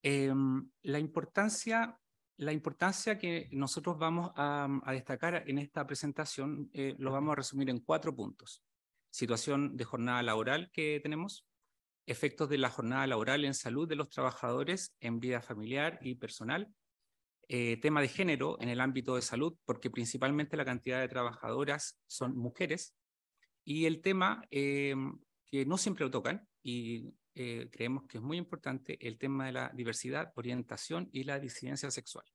La importancia que nosotros vamos a destacar en esta presentación lo vamos a resumir en 4 puntos. Situación de jornada laboral que tenemos, efectos de la jornada laboral en salud de los trabajadores en vida familiar y personal, tema de género en el ámbito de salud, porque principalmente la cantidad de trabajadoras son mujeres, y el tema que no siempre lo tocan, y creemos que es muy importante, el tema de la diversidad, orientación y la disidencia sexual.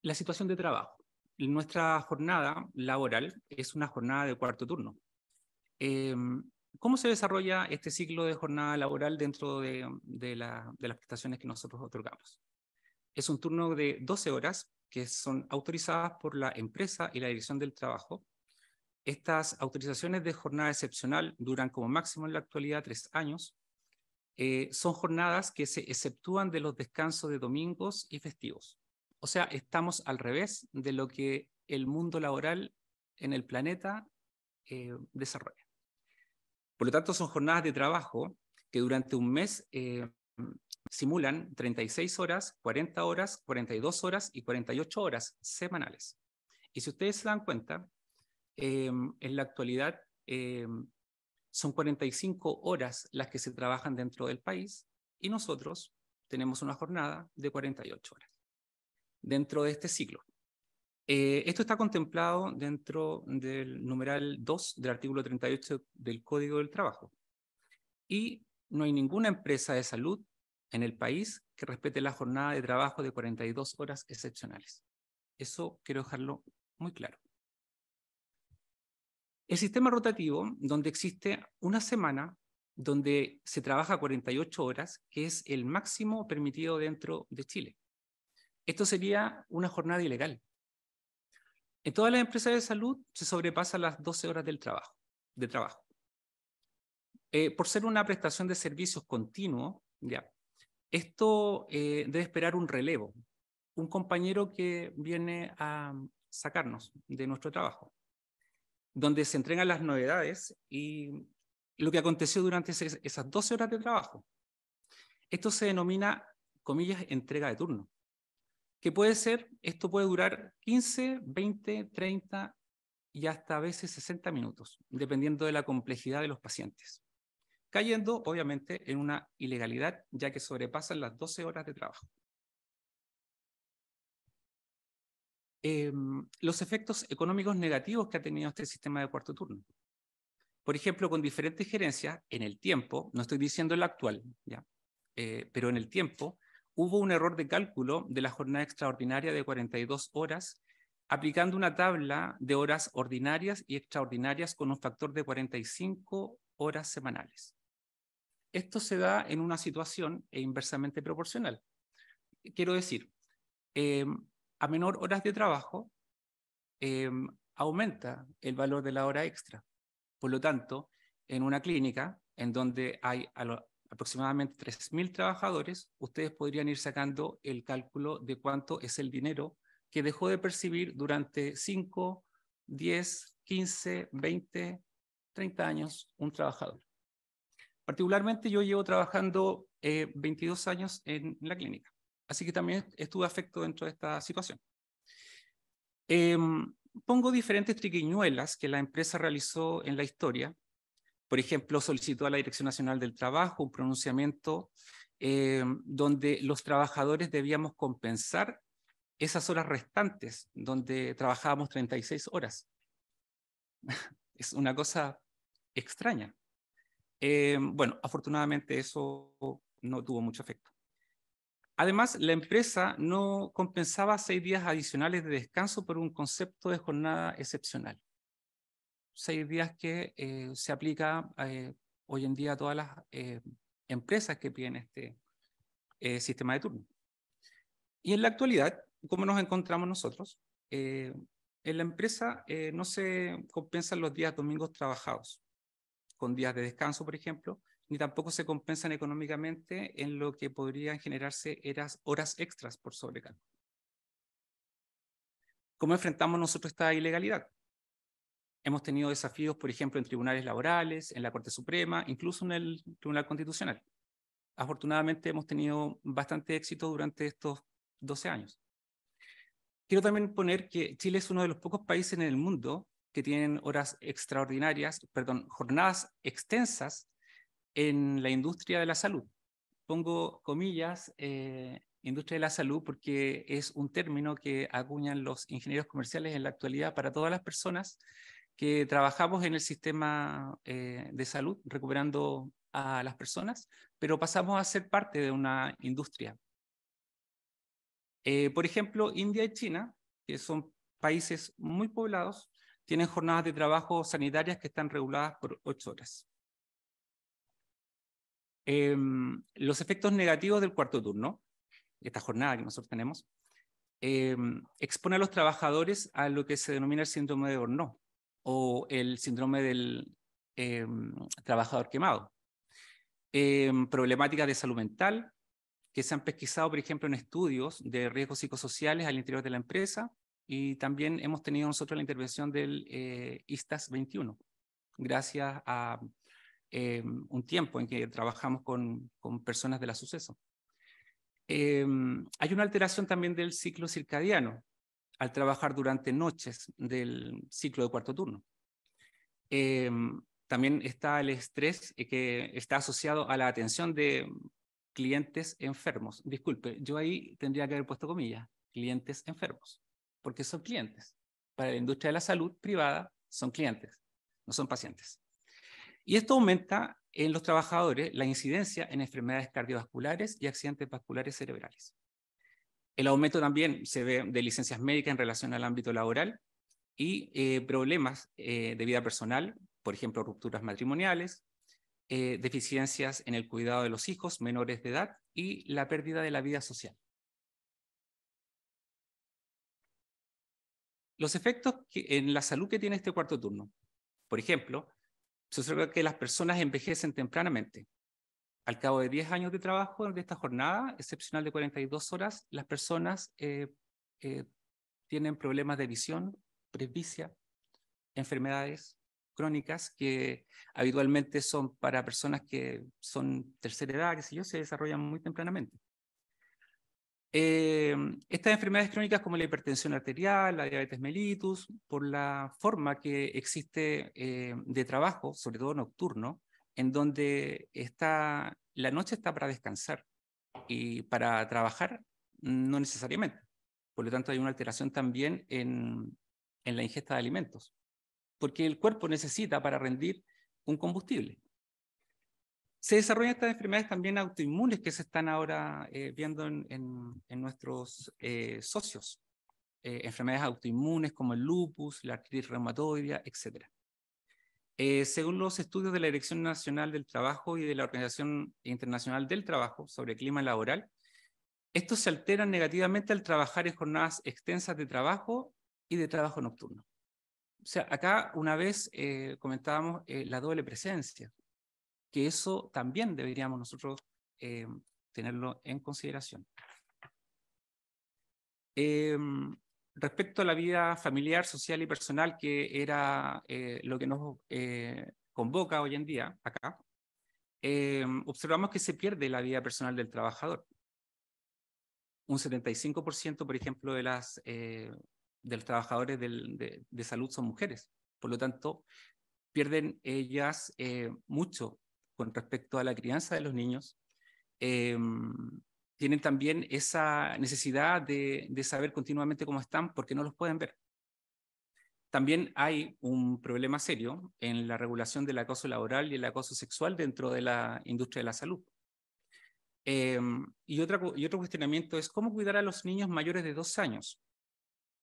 La situación de trabajo. Nuestra jornada laboral es una jornada de cuarto turno. ¿Cómo se desarrolla este ciclo de jornada laboral dentro de las prestaciones que nosotros otorgamos? Es un turno de 12 horas que son autorizadas por la empresa y la dirección del trabajo. Estas autorizaciones de jornada excepcional duran como máximo en la actualidad 3 años. Son jornadas que se exceptúan de los descansos de domingos y festivos. O sea, estamos al revés de lo que el mundo laboral en el planeta desarrolla. Por lo tanto, son jornadas de trabajo que durante un mes simulan 36 horas, 40 horas, 42 horas y 48 horas semanales. Y si ustedes se dan cuenta, en la actualidad son 45 horas las que se trabajan dentro del país y nosotros tenemos una jornada de 48 horas dentro de este ciclo. Esto está contemplado dentro del numeral 2 del artículo 38 del Código del Trabajo. Y no hay ninguna empresa de salud en el país que respete la jornada de trabajo de 42 horas excepcionales. Eso quiero dejarlo muy claro. El sistema rotativo, donde existe una semana donde se trabaja 48 horas, que es el máximo permitido dentro de Chile. Esto sería una jornada ilegal. En todas las empresas de salud se sobrepasan las 12 horas de trabajo. Por ser una prestación de servicios continuo, ya, esto debe esperar un relevo, un compañero que viene a sacarnos de nuestro trabajo, donde se entregan las novedades y lo que aconteció durante esas 12 horas de trabajo. Esto se denomina, comillas, entrega de turno. ¿Qué puede ser? Esto puede durar 15, 20, 30 y hasta a veces 60 minutos, dependiendo de la complejidad de los pacientes, cayendo obviamente en una ilegalidad, ya que sobrepasan las 12 horas de trabajo. Los efectos económicos negativos que ha tenido este sistema de cuarto turno. Por ejemplo, con diferentes gerencias, en el tiempo, no estoy diciendo el actual, ¿ya? Pero en el tiempo, hubo un error de cálculo de la jornada extraordinaria de 42 horas, aplicando una tabla de horas ordinarias y extraordinarias con un factor de 45 horas semanales. Esto se da en una situación inversamente proporcional. Quiero decir, a menor horas de trabajo, aumenta el valor de la hora extra. Por lo tanto, en una clínica en donde hay aproximadamente 3.000 trabajadores, ustedes podrían ir sacando el cálculo de cuánto es el dinero que dejó de percibir durante 5, 10, 15, 20, 30 años un trabajador. Particularmente yo llevo trabajando 22 años en la clínica, así que también estuve afecto dentro de esta situación. Pongo diferentes triquiñuelas que la empresa realizó en la historia. Por ejemplo, solicitó a la Dirección Nacional del Trabajo un pronunciamiento donde los trabajadores debíamos compensar esas horas restantes, donde trabajábamos 36 horas. Es una cosa extraña. Bueno, afortunadamente eso no tuvo mucho efecto. Además, la empresa no compensaba 6 días adicionales de descanso por un concepto de jornada excepcional. 6 días que se aplica hoy en día a todas las empresas que piden este sistema de turno. Y en la actualidad, ¿cómo nos encontramos nosotros? En la empresa no se compensan los días domingos trabajados con días de descanso, por ejemplo, ni tampoco se compensan económicamente en lo que podrían generarse horas extras por sobrecargo. ¿Cómo enfrentamos nosotros esta ilegalidad? Hemos tenido desafíos, por ejemplo, en tribunales laborales, en la Corte Suprema, incluso en el Tribunal Constitucional. Afortunadamente hemos tenido bastante éxito durante estos 12 años. Quiero también poner que Chile es uno de los pocos países en el mundo que tienen jornadas extensas en la industria de la salud. Pongo comillas, industria de la salud, porque es un término que acuñan los ingenieros comerciales en la actualidad para todas las personas que trabajamos en el sistema de salud, recuperando a las personas, pero pasamos a ser parte de una industria. Por ejemplo, India y China, que son países muy poblados, tienen jornadas de trabajo sanitarias que están reguladas por 8 horas. Los efectos negativos del cuarto turno, esta jornada que nosotros tenemos, expone a los trabajadores a lo que se denomina el síndrome de Burnout o el síndrome del trabajador quemado. Problemáticas de salud mental que se han pesquisado, por ejemplo, en estudios de riesgos psicosociales al interior de la empresa, y también hemos tenido nosotros la intervención del ISTAS 21, gracias a un tiempo en que trabajamos con personas de la suceso. Hay una alteración también del ciclo circadiano al trabajar durante noches del ciclo de cuarto turno. También está el estrés que está asociado a la atención de clientes enfermos. Disculpe, yo ahí tendría que haber puesto comillas, clientes enfermos, porque son clientes. Para la industria de la salud privada son clientes, no son pacientes. Y esto aumenta en los trabajadores la incidencia en enfermedades cardiovasculares y accidentes vasculares cerebrales. El aumento también se ve de licencias médicas en relación al ámbito laboral y problemas de vida personal, por ejemplo, rupturas matrimoniales, deficiencias en el cuidado de los hijos menores de edad y la pérdida de la vida social. Los efectos en la salud que tiene este cuarto turno. Por ejemplo, se observa que las personas envejecen tempranamente. Al cabo de 10 años de trabajo de esta jornada excepcional de 42 horas, las personas tienen problemas de visión, presbicia, enfermedades crónicas que habitualmente son para personas que son tercera edad, qué sé yo, se desarrollan muy tempranamente. Estas enfermedades crónicas como la hipertensión arterial, la diabetes mellitus, por la forma que existe de trabajo, sobre todo nocturno, en donde la noche está para descansar y para trabajar no necesariamente. Por lo tanto, hay una alteración también en la ingesta de alimentos, porque el cuerpo necesita para rendir un combustible. Se desarrollan estas enfermedades también autoinmunes que se están ahora viendo en nuestros socios. Enfermedades autoinmunes como el lupus, la artritis reumatoidea, etc. Según los estudios de la Dirección Nacional del Trabajo y de la Organización Internacional del Trabajo sobre clima laboral, estos se alteran negativamente al trabajar en jornadas extensas de trabajo y de trabajo nocturno. O sea, acá una vez comentábamos la doble presencia, que eso también deberíamos nosotros tenerlo en consideración. Respecto a la vida familiar, social y personal, que era lo que nos convoca hoy en día acá, observamos que se pierde la vida personal del trabajador. Un 75%, por ejemplo, de los trabajadores de salud son mujeres. Por lo tanto, pierden ellas mucho con respecto a la crianza de los niños. Tienen también esa necesidad de saber continuamente cómo están porque no los pueden ver. También hay un problema serio en la regulación del acoso laboral y el acoso sexual dentro de la industria de la salud. Y otro cuestionamiento es cómo cuidar a los niños mayores de 2 años.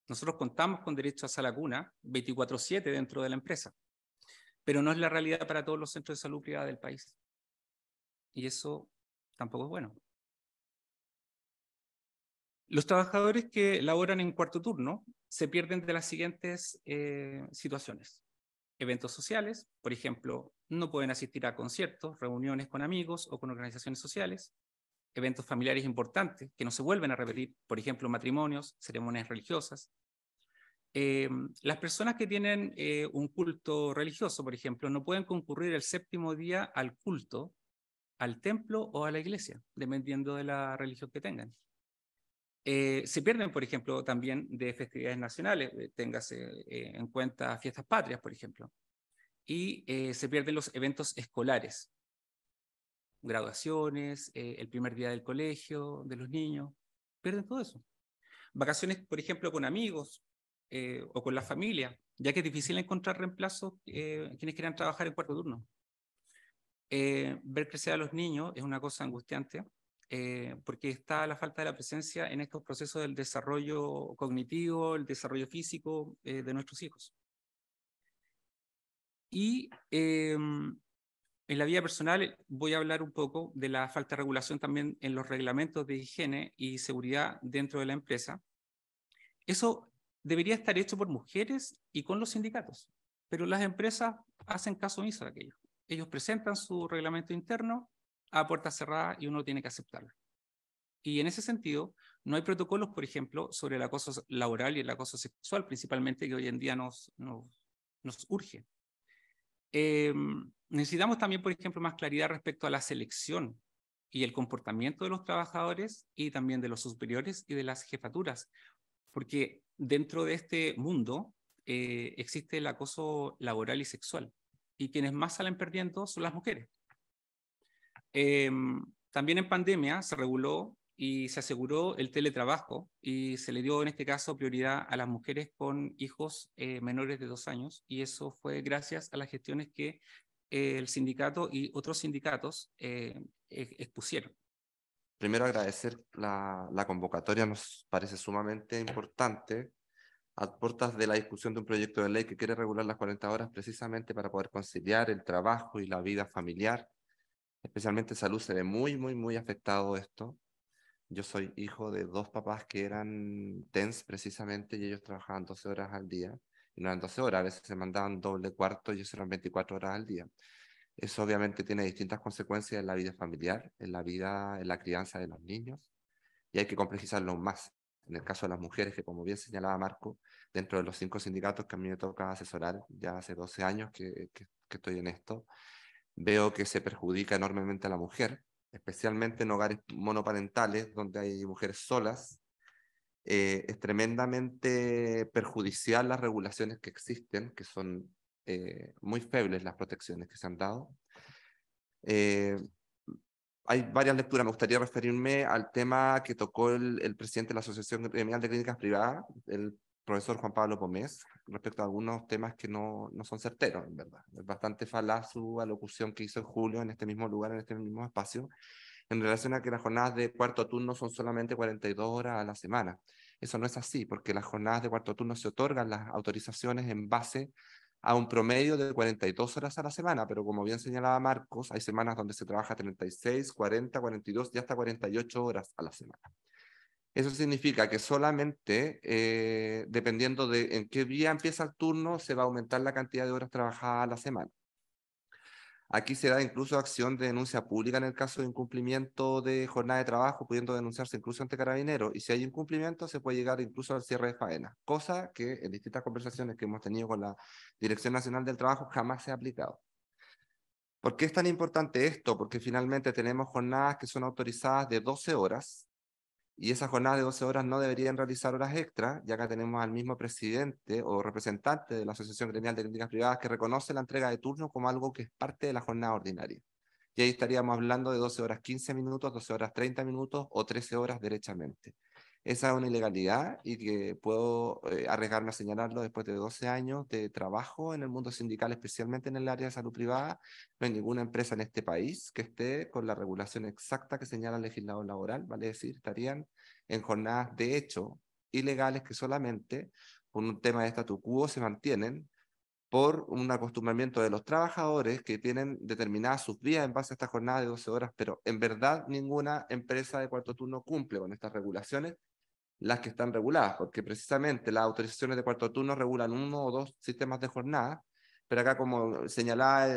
Nosotros contamos con derecho a sala cuna 24/7 dentro de la empresa, pero no es la realidad para todos los centros de salud privada del país. Y eso tampoco es bueno. Los trabajadores que laboran en cuarto turno se pierden de las siguientes situaciones. Eventos sociales, por ejemplo, no pueden asistir a conciertos, reuniones con amigos o con organizaciones sociales. Eventos familiares importantes que no se vuelven a repetir, por ejemplo, matrimonios, ceremonias religiosas. Las personas que tienen un culto religioso, por ejemplo, no pueden concurrir el séptimo día al culto, al templo o a la iglesia, dependiendo de la religión que tengan. Se pierden, por ejemplo, también de festividades nacionales, téngase en cuenta fiestas patrias, por ejemplo, y se pierden los eventos escolares, graduaciones, el primer día del colegio, de los niños, pierden todo eso. Vacaciones, por ejemplo, con amigos o con la familia, ya que es difícil encontrar reemplazos quienes quieran trabajar en cuarto turno. Ver crecer a los niños es una cosa angustiante, porque está la falta de la presencia en estos procesos del desarrollo cognitivo, el desarrollo físico de nuestros hijos. Y en la vida personal voy a hablar un poco de la falta de regulación también en los reglamentos de higiene y seguridad dentro de la empresa. Eso debería estar hecho por mujeres y con los sindicatos, pero las empresas hacen caso omiso de aquello. Ellos presentan su reglamento interno a puerta cerrada y uno tiene que aceptarlo. Y en ese sentido, no hay protocolos, por ejemplo, sobre el acoso laboral y el acoso sexual, principalmente, que hoy en día nos urge. Necesitamos también, por ejemplo, más claridad respecto a la selección y el comportamiento de los trabajadores y también de los superiores y de las jefaturas, porque dentro de este mundo existe el acoso laboral y sexual, y quienes más salen perdiendo son las mujeres. También en pandemia se reguló y se aseguró el teletrabajo y se le dio en este caso prioridad a las mujeres con hijos menores de 2 años, y eso fue gracias a las gestiones que el sindicato y otros sindicatos expusieron. Primero agradecer la convocatoria, nos parece sumamente importante, a puertas de la discusión de un proyecto de ley que quiere regular las 40 horas precisamente para poder conciliar el trabajo y la vida familiar. Especialmente salud se ve muy afectado esto. Yo soy hijo de 2 papás que eran TENS precisamente y ellos trabajaban 12 horas al día. Y no eran 12 horas, a veces se mandaban doble cuarto y eso eran 24 horas al día. Eso obviamente tiene distintas consecuencias en la vida familiar, en la crianza de los niños, y hay que complejizarlo más. En el caso de las mujeres, que como bien señalaba Marco, dentro de los 5 sindicatos que a mí me toca asesorar, ya hace 12 años que estoy en esto, veo que se perjudica enormemente a la mujer, especialmente en hogares monoparentales donde hay mujeres solas. Es tremendamente perjudicial las regulaciones que existen, que son muy febles las protecciones que se han dado. Hay varias lecturas, me gustaría referirme al tema que tocó el presidente de la Asociación Gremial de Clínicas Privadas, el profesor Juan Pablo Pomés, respecto a algunos temas que no son certeros, en verdad. Es bastante falaz su alocución que hizo en julio en este mismo lugar, en este mismo espacio, en relación a que las jornadas de cuarto turno son solamente 42 horas a la semana. Eso no es así, porque las jornadas de cuarto turno se otorgan las autorizaciones en base a un promedio de 42 horas a la semana, pero como bien señalaba Marcos, hay semanas donde se trabaja 36, 40, 42 y hasta 48 horas a la semana. Eso significa que solamente, dependiendo de en qué día empieza el turno, se va a aumentar la cantidad de horas trabajadas a la semana. Aquí se da incluso acción de denuncia pública en el caso de incumplimiento de jornada de trabajo, pudiendo denunciarse incluso ante carabineros. Y si hay incumplimiento, se puede llegar incluso al cierre de faena, cosa que en distintas conversaciones que hemos tenido con la Dirección Nacional del Trabajo jamás se ha aplicado. ¿Por qué es tan importante esto? Porque finalmente tenemos jornadas que son autorizadas de 12 horas, y esas jornadas de 12 horas no deberían realizar horas extra, ya que tenemos al mismo presidente o representante de la Asociación Gremial de Clínicas Privadas que reconoce la entrega de turno como algo que es parte de la jornada ordinaria. Y ahí estaríamos hablando de 12 horas 15 minutos, 12 horas 30 minutos o 13 horas derechamente. Esa es una ilegalidad y que puedo arriesgarme a señalarlo después de 12 años de trabajo en el mundo sindical, especialmente en el área de salud privada. No hay ninguna empresa en este país que esté con la regulación exacta que señala el legislador laboral, vale decir, estarían en jornadas de hecho ilegales que solamente por un tema de statu quo se mantienen por un acostumbramiento de los trabajadores que tienen determinadas sus vías en base a esta jornada de 12 horas, pero en verdad ninguna empresa de cuarto turno cumple con estas regulaciones, las que están reguladas, porque precisamente las autorizaciones de cuarto turno regulan 1 o 2 sistemas de jornada, pero acá como señalaba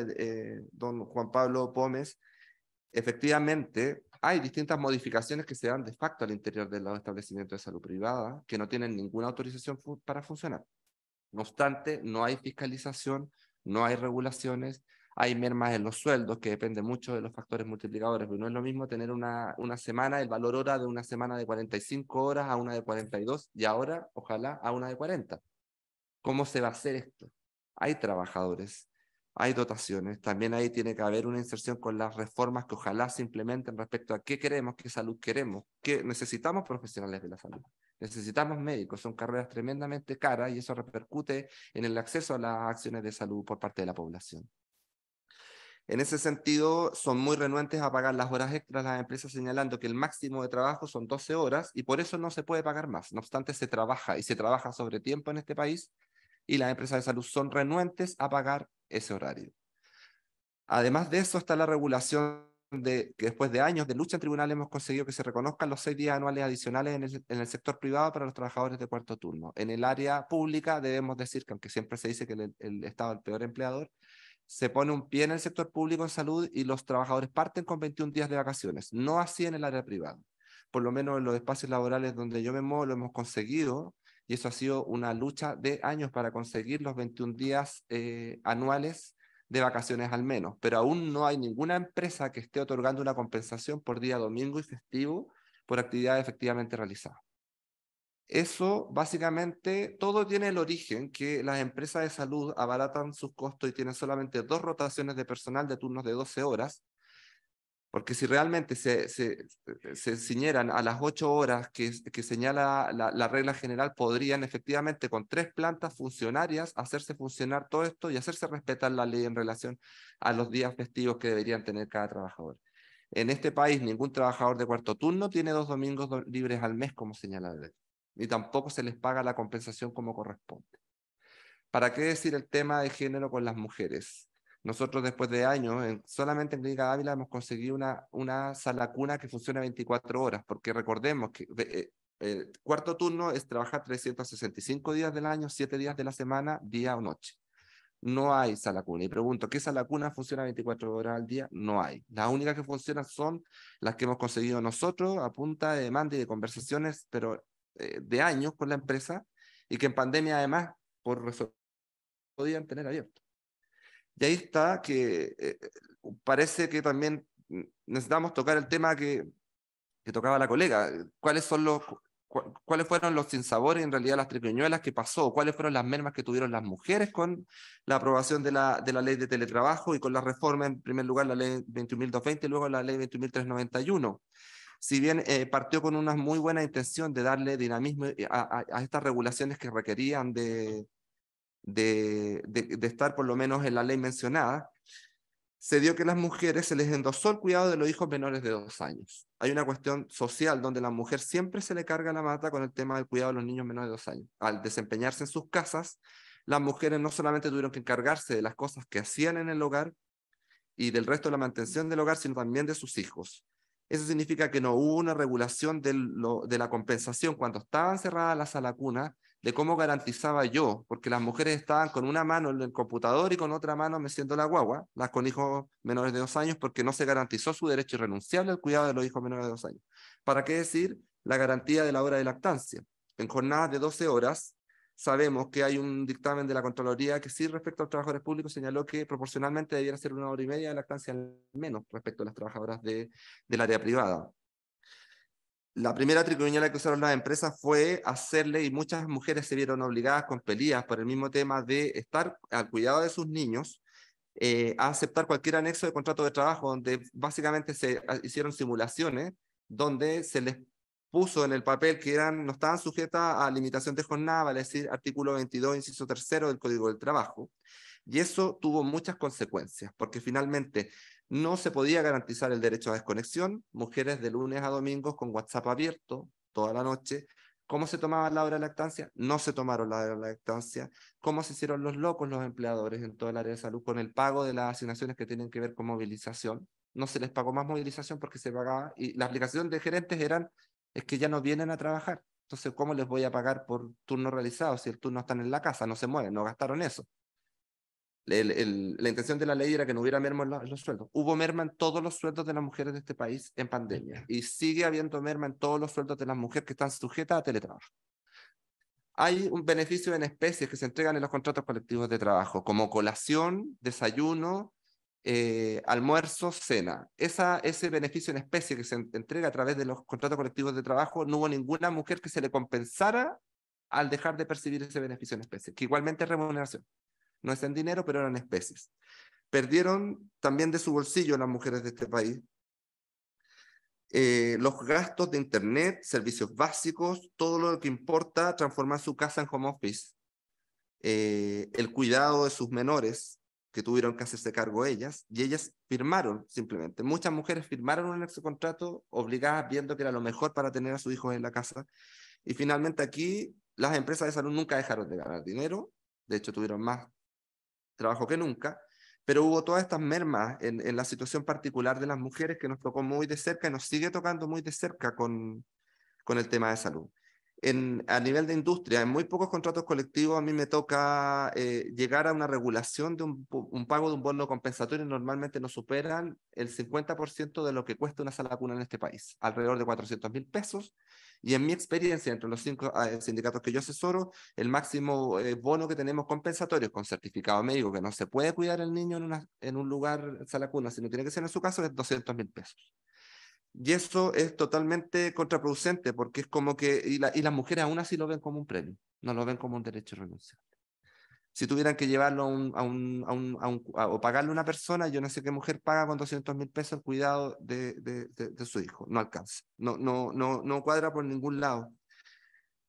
don Juan Pablo Pómez, efectivamente hay distintas modificaciones que se dan de facto al interior de los establecimientos de salud privada que no tienen ninguna autorización para funcionar. No obstante, no hay fiscalización, no hay regulaciones, hay mermas en los sueldos, que depende mucho de los factores multiplicadores, pero no es lo mismo tener una semana, el valor hora de una semana de 45 horas a una de 42, y ahora, ojalá, a una de 40. ¿Cómo se va a hacer esto? Hay trabajadores, hay dotaciones, también ahí tiene que haber una inserción con las reformas que ojalá se implementen respecto a qué queremos, qué salud queremos, qué necesitamos profesionales de la salud, necesitamos médicos, son carreras tremendamente caras y eso repercute en el acceso a las acciones de salud por parte de la población. En ese sentido, son muy renuentes a pagar las horas extras las empresas, señalando que el máximo de trabajo son 12 horas y por eso no se puede pagar más. No obstante, se trabaja y se trabaja sobre tiempo en este país y las empresas de salud son renuentes a pagar ese horario. Además de eso está la regulación de que después de años de lucha en tribunales hemos conseguido que se reconozcan los 6 días anuales adicionales en el sector privado para los trabajadores de cuarto turno. En el área pública debemos decir que aunque siempre se dice que el Estado es el peor empleador, se pone un pie en el sector público en salud y los trabajadores parten con 21 días de vacaciones, no así en el área privada. Por lo menos en los espacios laborales donde yo me muevo lo hemos conseguido y eso ha sido una lucha de años para conseguir los 21 días anuales de vacaciones al menos, pero aún no hay ninguna empresa que esté otorgando una compensación por día domingo y festivo por actividades efectivamente realizadas. Eso básicamente todo tiene el origen que las empresas de salud abaratan sus costos y tienen solamente 2 rotaciones de personal de turnos de 12 horas, porque si realmente se ciñeran a las 8 horas que señala la regla general, podrían efectivamente con 3 plantas funcionarias hacerse funcionar todo esto y hacerse respetar la ley en relación a los días festivos que deberían tener cada trabajador. En este país, ningún trabajador de cuarto turno tiene 2 domingos libres al mes, como señala la ley, ni tampoco se les paga la compensación como corresponde. ¿Para qué decir el tema de género con las mujeres? Nosotros después de años, solamente en Clínica Ávila hemos conseguido una sala cuna que funciona 24 horas, porque recordemos que cuarto turno es trabajar 365 días del año, 7 días de la semana, día o noche. No hay sala cuna. Y pregunto, ¿qué sala cuna funciona 24 horas al día? No hay. Las únicas que funcionan son las que hemos conseguido nosotros a punta de demanda y de conversaciones, pero de años con la empresa, y que en pandemia además, por podían tener abierto. Y ahí está que parece que también necesitamos tocar el tema que tocaba la colega. ¿Cuáles fueron los sinsabores, en realidad las triquiñuelas que pasó? ¿Cuáles fueron las mermas que tuvieron las mujeres con la aprobación de la ley de teletrabajo y con la reforma, en primer lugar, la ley 21.220 y luego la ley 21.391? Si bien partió con una muy buena intención de darle dinamismo a estas regulaciones que requerían de estar por lo menos en la ley mencionada, se dio que a las mujeres se les endosó el cuidado de los hijos menores de 2 años. Hay una cuestión social donde la mujer siempre se le carga la mata con el tema del cuidado de los niños menores de 2 años. Al desempeñarse en sus casas, las mujeres no solamente tuvieron que encargarse de las cosas que hacían en el hogar y del resto de la mantención del hogar, sino también de sus hijos. Eso significa que no hubo una regulación de la compensación cuando estaban cerradas las sala cuna, de cómo garantizaba yo, porque las mujeres estaban con una mano en el computador y con otra mano meciendo la guagua, las con hijos menores de 2 años, porque no se garantizó su derecho irrenunciable al cuidado de los hijos menores de 2 años. ¿Para qué decir la garantía de la hora de lactancia? En jornadas de 12 horas, sabemos que hay un dictamen de la Contraloría que sí, respecto a los trabajadores públicos, señaló que proporcionalmente debiera ser 1 hora y media de lactancia al menos respecto a las trabajadoras del área privada. La primera triquiñuela que usaron las empresas fue hacerle, y muchas mujeres se vieron obligadas con peleas por el mismo tema de estar al cuidado de sus niños, a aceptar cualquier anexo de contrato de trabajo, donde básicamente se hicieron simulaciones, donde se les puso en el papel que no estaban sujetas a limitación de jornada, vale decir, artículo 22, inciso 3 del Código del Trabajo. Y eso tuvo muchas consecuencias, porque finalmente no se podía garantizar el derecho a desconexión, mujeres de lunes a domingos con WhatsApp abierto toda la noche. ¿Cómo se tomaba la hora de lactancia? No se tomaron la hora de lactancia. ¿Cómo se hicieron los locos los empleadores en todo el área de salud con el pago de las asignaciones que tienen que ver con movilización? No se les pagó más movilización porque se pagaba, y la aplicación de gerentes es que ya no vienen a trabajar. Entonces, ¿cómo les voy a pagar por turno realizado si el turno están en la casa? No se mueven, no gastaron eso. La intención de la ley era que no hubiera merma en los sueldos. Hubo merma en todos los sueldos de las mujeres de este país en pandemia y sigue habiendo merma en todos los sueldos de las mujeres que están sujetas a teletrabajo. hay un beneficio en especies que se entregan en los contratos colectivos de trabajo, como colación, desayuno, almuerzo, cena. Ese beneficio en especie que se entrega a través de los contratos colectivos de trabajo, no hubo ninguna mujer que se le compensara al dejar de percibir ese beneficio en especie, que igualmente es remuneración. No es en dinero, pero eran especies. Perdieron también de su bolsillo las mujeres de este país los gastos de internet, servicios básicos, todo lo que importa transformar su casa en home office, el cuidado de sus menores, que tuvieron que hacerse cargo ellas, y ellas firmaron simplemente. Muchas mujeres firmaron en ese contrato obligadas viendo que era lo mejor para tener a sus hijos en la casa. Y finalmente aquí las empresas de salud nunca dejaron de ganar dinero, de hecho tuvieron más trabajo que nunca, pero hubo todas estas mermas en la situación particular de las mujeres que nos tocó muy de cerca y nos sigue tocando muy de cerca con el tema de salud. A nivel de industria, en muy pocos contratos colectivos a mí me toca llegar a una regulación de un pago de un bono compensatorio. Normalmente no superan el 50% de lo que cuesta una sala cuna en este país, alrededor de 400.000 pesos. Y en mi experiencia, entre los 5 sindicatos que yo asesoro, el máximo bono que tenemos compensatorio con certificado médico, que no se puede cuidar el niño en un lugar, sala cuna, sino tiene que ser en su caso, es 200.000 pesos. Y eso es totalmente contraproducente porque es como que, y las mujeres aún así lo ven como un premio, no lo ven como un derecho renunciable. Si tuvieran que llevarlo o pagarle a una persona, yo no sé qué mujer paga con 200.000 pesos el cuidado de su hijo, no alcanza, no cuadra por ningún lado.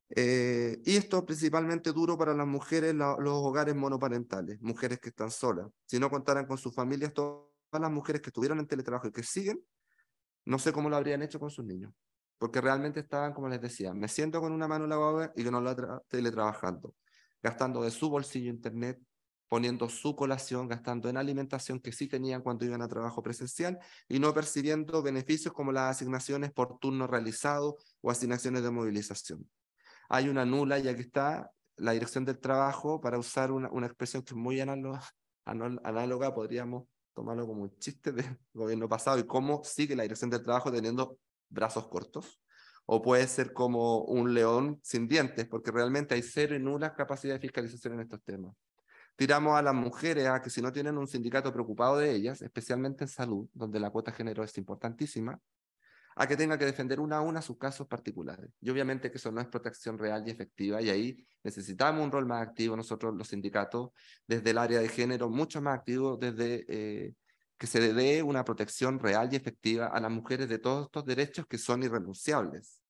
Y esto principalmente duro para las mujeres, los hogares monoparentales, mujeres que están solas. Si no contaran con sus familias, todas las mujeres que estuvieron en teletrabajo y que siguen, no sé cómo lo habrían hecho con sus niños, porque realmente estaban, como les decía, me siento con una mano en la guagua y con la otra teletrabajando, gastando de su bolsillo internet, poniendo su colación, gastando en alimentación que sí tenían cuando iban a trabajo presencial y no percibiendo beneficios como las asignaciones por turno realizado o asignaciones de movilización. Hay una nula, y aquí está la dirección del trabajo, para usar una expresión que es muy análoga, podríamos tomarlo como un chiste del gobierno pasado y cómo sigue la dirección del trabajo teniendo brazos cortos. O puede ser como un león sin dientes, porque realmente hay cero y nula capacidad de fiscalización en estos temas. Tiramos a las mujeres a que si no tienen un sindicato preocupado de ellas, especialmente en salud, donde la cuota de género es importantísima, a que tenga que defender una a una sus casos particulares. Y obviamente que eso no es protección real y efectiva, y ahí necesitamos un rol más activo nosotros, los sindicatos, desde el área de género, mucho más activo, desde que se le dé una protección real y efectiva a las mujeres de todos estos derechos que son irrenunciables.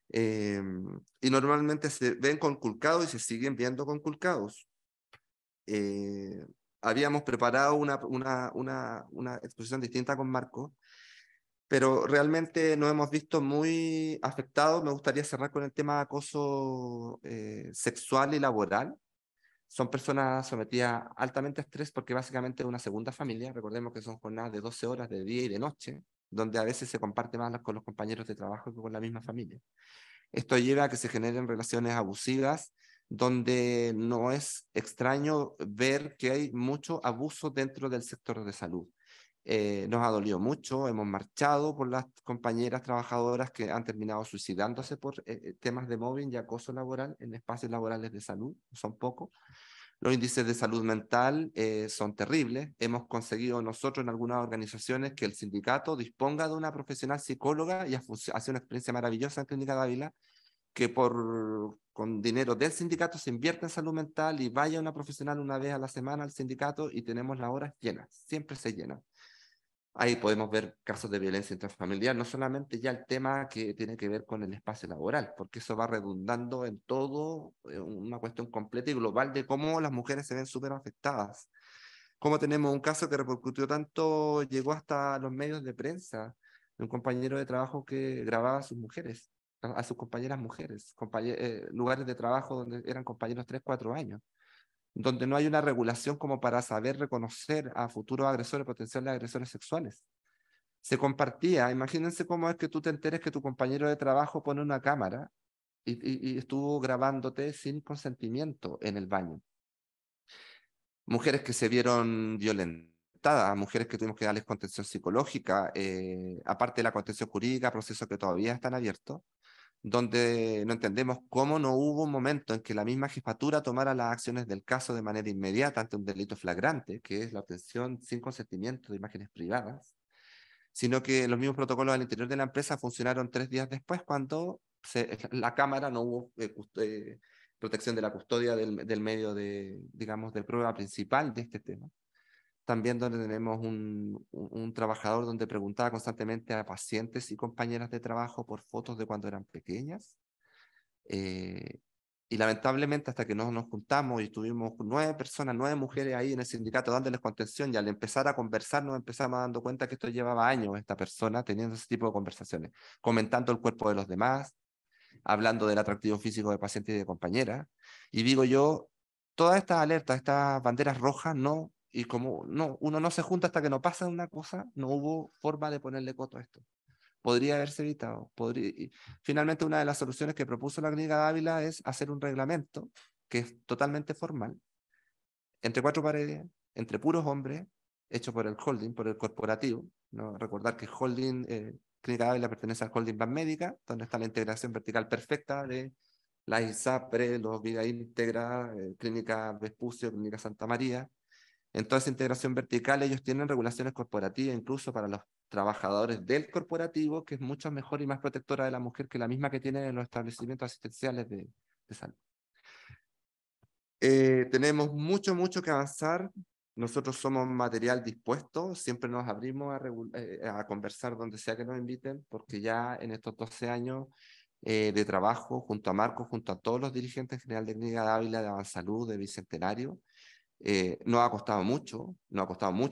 Y normalmente se ven conculcados y se siguen viendo conculcados. Eh, Habíamos preparado una exposición distinta con Marco, pero realmente nos hemos visto muy afectados. Me gustaría cerrar con el tema de acoso sexual y laboral. Son personas sometidas altamente a estrés porque básicamente es una segunda familia. Recordemos que son jornadas de 12 horas de día y de noche, donde a veces se comparte más con los compañeros de trabajo que con la misma familia. Esto lleva a que se generen relaciones abusivas, donde no es extraño ver que hay mucho abuso dentro del sector de salud. Nos ha dolido mucho, hemos marchado por las compañeras trabajadoras que han terminado suicidándose por temas de mobbing y acoso laboral en espacios laborales de salud, son pocos. Los índices de salud mental son terribles. Hemos conseguido nosotros en algunas organizaciones que el sindicato disponga de una profesional psicóloga y hace una experiencia maravillosa en Clínica Dávila, que con dinero del sindicato se invierta en salud mental y vaya una profesional una vez a la semana al sindicato y tenemos las horas llenas, siempre se llenan. Ahí podemos ver casos de violencia intrafamiliar, no solamente ya el tema que tiene que ver con el espacio laboral, porque eso va redundando en todo, una cuestión completa y global de cómo las mujeres se ven súper afectadas. Como tenemos un caso que repercutió tanto, llegó hasta los medios de prensa, de un compañero de trabajo que grababa a sus mujeres, a sus compañeras mujeres, lugares de trabajo donde eran compañeros 3, 4 años, donde no hay una regulación como para saber reconocer a futuros agresores, potenciales agresores sexuales. Se compartía, imagínense cómo es que tú te enteres que tu compañero de trabajo pone una cámara y estuvo grabándote sin consentimiento en el baño. Mujeres que se vieron violentadas, mujeres que tuvimos que darles contención psicológica, aparte de la contención jurídica, procesos que todavía están abiertos, donde no entendemos cómo no hubo un momento en que la misma jefatura tomara las acciones del caso de manera inmediata ante un delito flagrante, que es la obtención sin consentimiento de imágenes privadas, sino que los mismos protocolos al interior de la empresa funcionaron 3 días después cuando la cámara no hubo protección de la custodia del medio de, digamos, de prueba principal de este tema. También donde tenemos un trabajador donde preguntaba constantemente a pacientes y compañeras de trabajo por fotos de cuando eran pequeñas. Y lamentablemente hasta que nos juntamos y tuvimos 9 personas, 9 mujeres ahí en el sindicato dándoles contención, y al empezar a conversar nos empezamos dando cuenta que esto llevaba años, esta persona teniendo ese tipo de conversaciones, comentando el cuerpo de los demás, hablando del atractivo físico de pacientes y de compañeras. Y digo yo, todas estas alertas, estas banderas rojas, no, y como no, uno no se junta hasta que no pasa una cosa, no hubo forma de ponerle coto a esto. Podría haberse evitado. Y finalmente, una de las soluciones que propuso la Clínica de Ávila es hacer un reglamento que es totalmente formal, entre 4 paredes, entre puros hombres, hecho por el holding, por el corporativo. ¿No? Recordar que holding, Clínica de Ávila pertenece al holding Banmédica, donde está la integración vertical perfecta de la ISAPRE, los Vida Íntegra, Clínica Vespucio, Clínica Santa María. En toda esa integración vertical ellos tienen regulaciones corporativas incluso para los trabajadores del corporativo, que es mucho mejor y más protectora de la mujer que la misma que tienen en los establecimientos asistenciales de salud. Tenemos mucho que avanzar. Nosotros somos material dispuesto, siempre nos abrimos a conversar donde sea que nos inviten, porque ya en estos 12 años de trabajo, junto a Marco, junto a todos los dirigentes en general de Clínica de Ávila, de Avansalud, de Bicentenario, nos ha costado mucho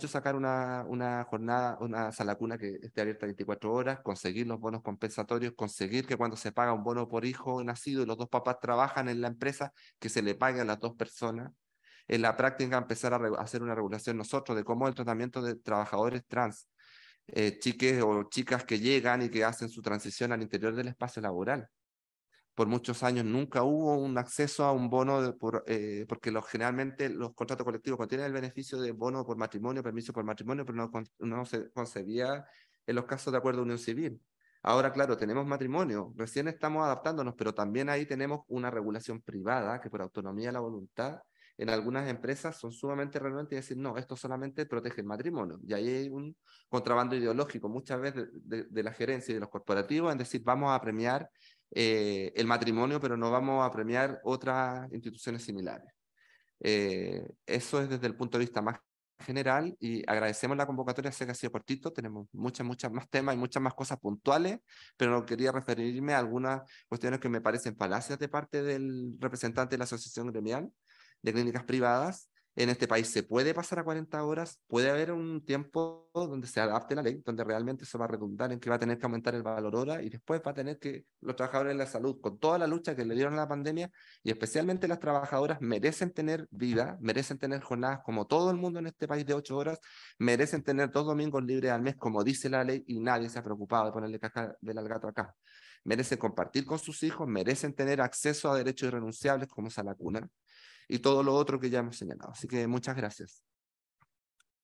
sacar una jornada, una sala cuna que esté abierta 24 horas, conseguir los bonos compensatorios, conseguir que cuando se paga un bono por hijo nacido y los 2 papás trabajan en la empresa, que se le pague a las 2 personas. En la práctica empezar a hacer una regulación nosotros de cómo el tratamiento de trabajadores trans, chiques o chicas que llegan y que hacen su transición al interior del espacio laboral. Por muchos años nunca hubo un acceso a un bono porque generalmente los contratos colectivos contienen el beneficio de bono por matrimonio, permiso por matrimonio, pero no se concedía en los casos de acuerdo de unión civil. Ahora, claro, tenemos matrimonio, recién estamos adaptándonos, pero también ahí tenemos una regulación privada que por autonomía de la voluntad en algunas empresas son sumamente renuentes y decir, no, esto solamente protege el matrimonio. Y ahí hay un contrabando ideológico muchas veces de la gerencia y de los corporativos en decir, vamos a premiar el matrimonio, pero no vamos a premiar otras instituciones similares. Eso es desde el punto de vista más general y agradecemos la convocatoria, sé que ha sido cortito, tenemos muchas más temas y muchas más cosas puntuales, pero no quería referirme a algunas cuestiones que me parecen falacias de parte del representante de la Asociación Gremial de Clínicas Privadas. En este país se puede pasar a 40 horas, puede haber un tiempo donde se adapte la ley, donde realmente eso va a redundar en que va a tener que aumentar el valor hora y después va a tener que los trabajadores de la salud, con toda la lucha que le dieron a la pandemia, y especialmente las trabajadoras, merecen tener vida, merecen tener jornadas como todo el mundo en este país de 8 horas, merecen tener 2 domingos libres al mes, como dice la ley, y nadie se ha preocupado de ponerle caja del gato acá. Merecen compartir con sus hijos, merecen tener acceso a derechos irrenunciables como es a la cuna, y todo lo otro que ya hemos señalado. Así que muchas gracias.